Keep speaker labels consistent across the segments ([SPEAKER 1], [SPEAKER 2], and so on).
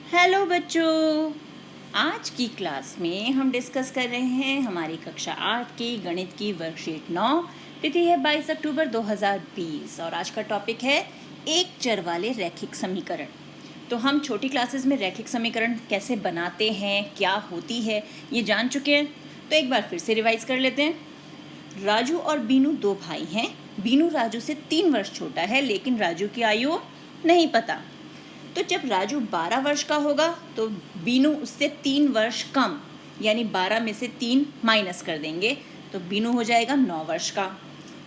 [SPEAKER 1] Hello बच्चों, आज की क्लास में हम डिस्कस कर रहे हैं हमारी कक्षा 8 की गणित की वर्कशीट 9। तिथि है 22 अक्टूबर 2020 और आज का टॉपिक है एक चर वाले रैखिक समीकरण। तो हम छोटी क्लासेस में रैखिक समीकरण कैसे बनाते हैं, क्या होती है, ये जान चुके हैं। तो एक बार फिर से रिवाइज कर लेते हैं। राजू और बीनू दो भाई हैं। बीनू राजू से 3 वर्ष छोटा है, लेकिन राजू की आयु नहीं पता। तो जब राजू 12 वर्ष का होगा तो बीनू उससे 3 वर्ष कम, यानी 12 में से 3 माइनस कर देंगे तो बीनू हो जाएगा 9 वर्ष का।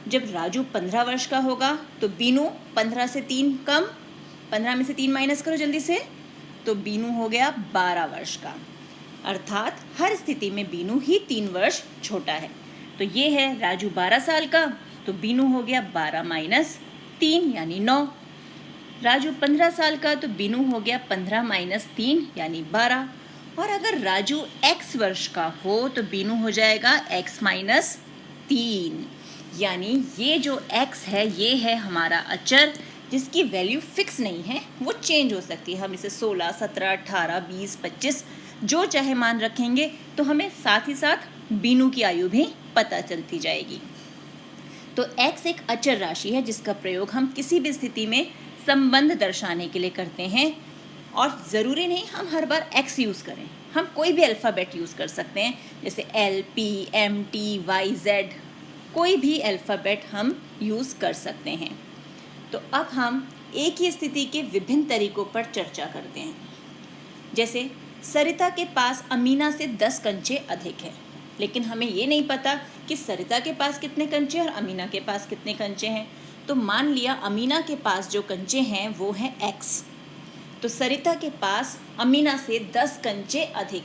[SPEAKER 1] जब राजू 15 वर्ष का होगा तो बीनू 15 से 3 कम, 15 में से 3 माइनस करो जल्दी से, तो बीनू हो गया 12 वर्ष का। अर्थात हर स्थिति में बीनू ही 3 वर्ष छोटा है। तो ये है राजू 12 साल का, तो बीनू हो गया 12 माइनस 3 यानी 9। राजू 15 साल का, तो बीनू हो गया 15 माइनस 3 यानी 12। और अगर राजू x वर्ष का हो तो बीनू हो जाएगा x माइनस 3, यानी ये जो x है ये है हमारा अचर जिसकी वैल्यू फिक्स नहीं है, वो चेंज हो सकती है। हम इसे 16, 17, 18, 20, 25 जो चाहे मान रखेंगे तो हमें साथ ही साथ बीनू की आयु भी पता चलती जाएगी। तो x एक अचर राशि है जिसका प्रयोग हम किसी भी स्थिति में संबंध दर्शाने के लिए करते हैं, और ज़रूरी नहीं हम हर बार x यूज़ करें, हम कोई भी अल्फ़ाबेट यूज़ कर सकते हैं, जैसे L, P, M, T, Y, Z, कोई भी अल्फ़ाबेट हम यूज़ कर सकते हैं। तो अब हम एक ही स्थिति के विभिन्न तरीकों पर चर्चा करते हैं। जैसे सरिता के पास अमीना से 10 कंचे अधिक है, लेकिन हमें ये नहीं पता कि सरिता के पास कितने कंचे और अमीना के पास कितने कंचे हैं। तो मान लिया अमीना के पास जो कंचे हैं वो हैं x, तो सरिता के पास अमीना से 10 कंचे अधिक,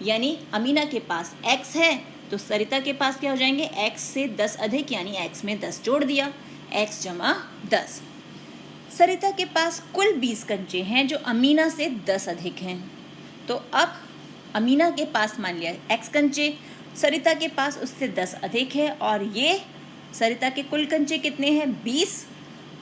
[SPEAKER 1] यानी अमीना के पास x है तो सरिता के पास क्या हो जाएंगे, x से 10 अधिक, यानी x में 10 जोड़ दिया, x जमा 10। सरिता के पास कुल 20 कंचे हैं जो अमीना से 10 अधिक हैं। तो अब अमीना के पास मान लिया x कंचे, सरिता के पास उससे 10 अधिक है, और ये सरिता के कुल कंचे कितने हैं, 20।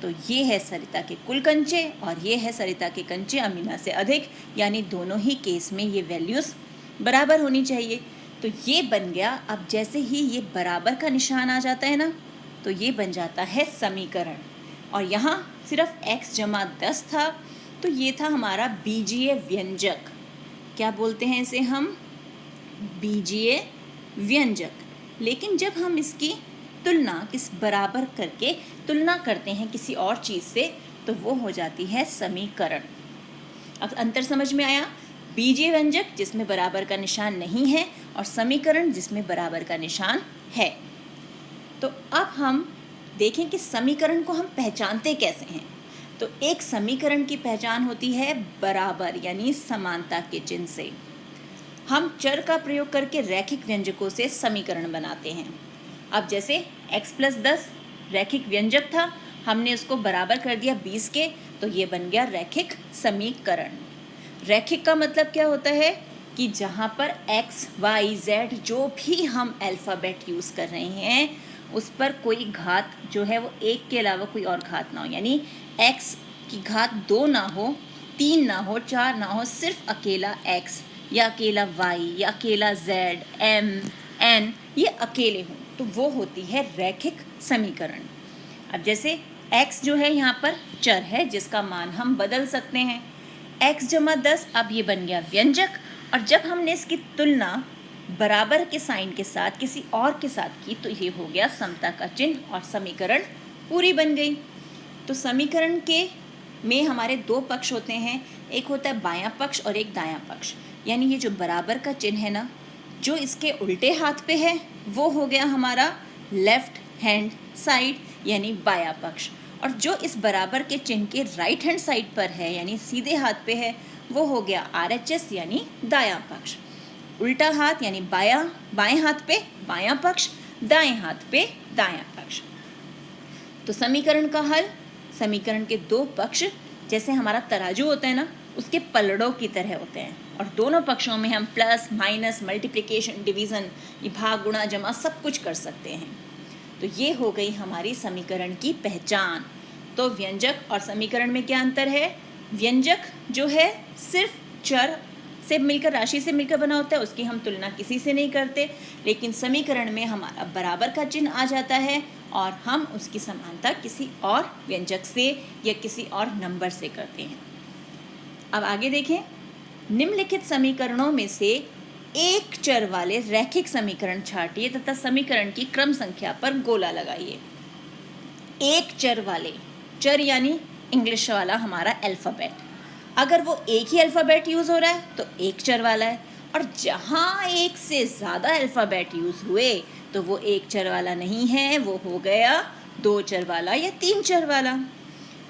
[SPEAKER 1] तो ये है सरिता के कुल कंचे और ये है सरिता के कंचे अमीना से अधिक, यानी दोनों ही केस में ये वैल्यूज़ बराबर होनी चाहिए। तो ये बन गया। अब जैसे ही ये बराबर का निशान आ जाता है ना, तो ये बन जाता है समीकरण। और यहाँ सिर्फ x जमा 10 था, तो ये था हमारा बीजीय व्यंजक। क्या बोलते हैं इसे हम, बीजीय व्यंजक। लेकिन जब हम इसकी तुलना किस बराबर करके तुलना करते हैं किसी और चीज़ से, तो वो हो जाती है समीकरण। अब अंतर समझ में आया, बीजीय व्यंजक जिसमें बराबर का निशान नहीं है और समीकरण जिसमें बराबर का निशान है। तो अब हम देखें कि समीकरण को हम पहचानते कैसे हैं। तो एक समीकरण की पहचान होती है बराबर यानी समानता के चिन्ह से। हम चर का प्रयोग करके रैखिक व्यंजकों से समीकरण बनाते हैं। अब जैसे x प्लस 10 रैखिक व्यंजक था, हमने उसको बराबर कर दिया 20 के, तो ये बन गया रैखिक समीकरण। रैखिक का मतलब क्या होता है कि जहाँ पर x, y, z जो भी हम अल्फ़ाबेट यूज़ कर रहे हैं उस पर कोई घात जो है वो 1 के अलावा कोई और घात ना हो, यानी x की घात 2 ना हो, 3 ना हो, 4 ना हो, सिर्फ अकेला x या अकेला y या अकेला z, m, n ये अकेले हों, तो वो होती है रैखिक समीकरण। अब जैसे x जो है यहाँ पर चर है जिसका मान हम बदल सकते हैं, x जमा 10, अब ये बन गया व्यंजक। और जब हमने इसकी तुलना बराबर के साइन के साथ किसी और के साथ की तो ये हो गया समता का चिन्ह और समीकरण पूरी बन गई। तो समीकरण के में हमारे 2 पक्ष होते हैं, एक होता है बायां पक्ष और एक दायां पक्ष। यानी ये जो बराबर का चिन्ह है ना, जो इसके उल्टे हाथ पे है वो हो गया हमारा लेफ्ट हैंड साइड यानी बायां पक्ष, और जो इस बराबर के चिन्ह के राइट हैंड साइड पर है यानी सीधे हाथ पे है वो हो गया RHS यानी दायां पक्ष। उल्टा हाथ यानी बाएं हाथ पे बायां पक्ष, दाएं हाथ पे दायां पक्ष। तो समीकरण का हल, समीकरण के 2 पक्ष जैसे हमारा तराजू होता है ना, उसके पलड़ों की तरह होते हैं, और दोनों पक्षों में हम प्लस माइनस मल्टीप्लिकेशन डिवीज़न भाग गुणा जमा सब कुछ कर सकते हैं। तो ये हो गई हमारी समीकरण की पहचान। तो व्यंजक और समीकरण में क्या अंतर है, व्यंजक जो है सिर्फ चर से मिलकर, राशि से मिलकर बना होता है, उसकी हम तुलना किसी से नहीं करते, लेकिन समीकरण में हमारा बराबर का चिन्ह आ जाता है और हम उसकी समानता किसी और व्यंजक से या किसी और नंबर से करते हैं। अब आगे देखें, निम्नलिखित समीकरणों में से एक चर वाले रैखिक समीकरण छांटिए तथा समीकरण की क्रम संख्या पर गोला लगाइए। एक चर वाले, चर यानी इंग्लिश वाला हमारा अल्फ़ाबेट, अगर वो एक ही अल्फ़ाबेट यूज़ हो रहा है तो एक चर वाला है, और जहाँ एक से ज़्यादा अल्फ़ाबेट यूज़ हुए तो वो एक चर वाला नहीं है, वो हो गया दो चर वाला या तीन चर वाला।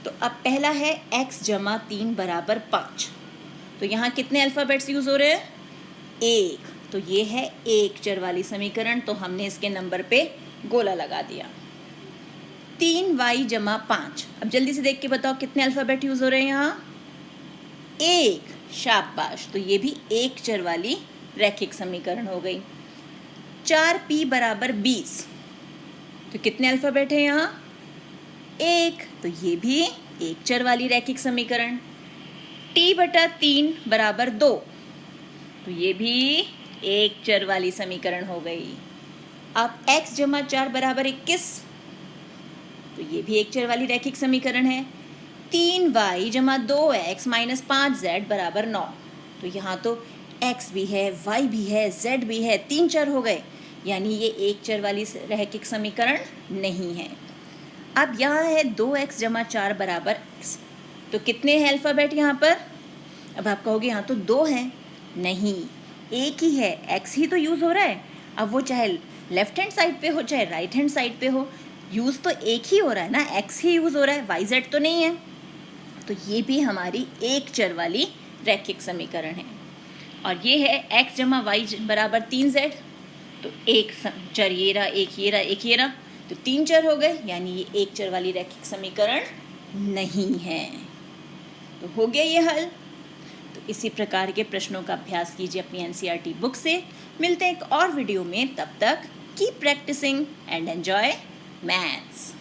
[SPEAKER 1] तो अब पहला है x जमा 3 बराबर 5, तो यहाँ कितने अल्फ़ाबेट्स यूज़ हो रहे हैं? एक, तो ये है एक चर वाली समीकरण, तो हमने इसके नंबर पे गोला लगा दिया। 3y जमा 5, अब जल्दी से देख के बताओ कितने अल्फ़ाबेट यूज़ हो रहे हैं यहाँ? एक, शाबाश, तो ये भी एक चर वाली रैखिक समीकरण हो गई। 4p बराबर 20, तो कितने अल्फ़ाबेट हैं यहाँ? एक, तो ये भी एक चर वाली रैखिक समीकरण। t बटा 3 बराबर 2, तो ये भी एक चर वाली समीकरण हो गई। अब x जमा 4 बराबर 21, तो ये भी एक चर वाली रैखिक समीकरण है। 3y जमा 2x माइनस 5z बराबर 9, तो यहाँ तो x भी है, y भी है, z भी है, तीन चर हो गए, यानी ये एक चर वाली रैखिक समीकरण नहीं है। अब यहाँ है 2x जमा 4 बराबर x, तो कितने हैं अल्फ़ाबेट यहाँ पर? अब आप कहोगे यहाँ तो 2 हैं, नहीं, एक ही है, x ही तो यूज़ हो रहा है। अब वो चाहे लेफ्ट हैंड साइड पे हो चाहे राइट हैंड साइड पे हो, यूज़ तो एक ही हो रहा है ना, x ही यूज़ हो रहा है, yz तो नहीं है। तो ये भी हमारी एक चर वाली रैखिक समीकरण है। और ये है x जमा y बराबर 3z, तो एक चर ये रहा, एक ये रहा, एक ये रहा, तो तीन चर हो गए, यानी ये एक चर वाली रैखिक समीकरण नहीं है। तो हो गया ये हल। तो इसी प्रकार के प्रश्नों का अभ्यास कीजिए अपनी NCERT बुक से। मिलते हैं एक और वीडियो में, तब तक keep practising and enjoy maths.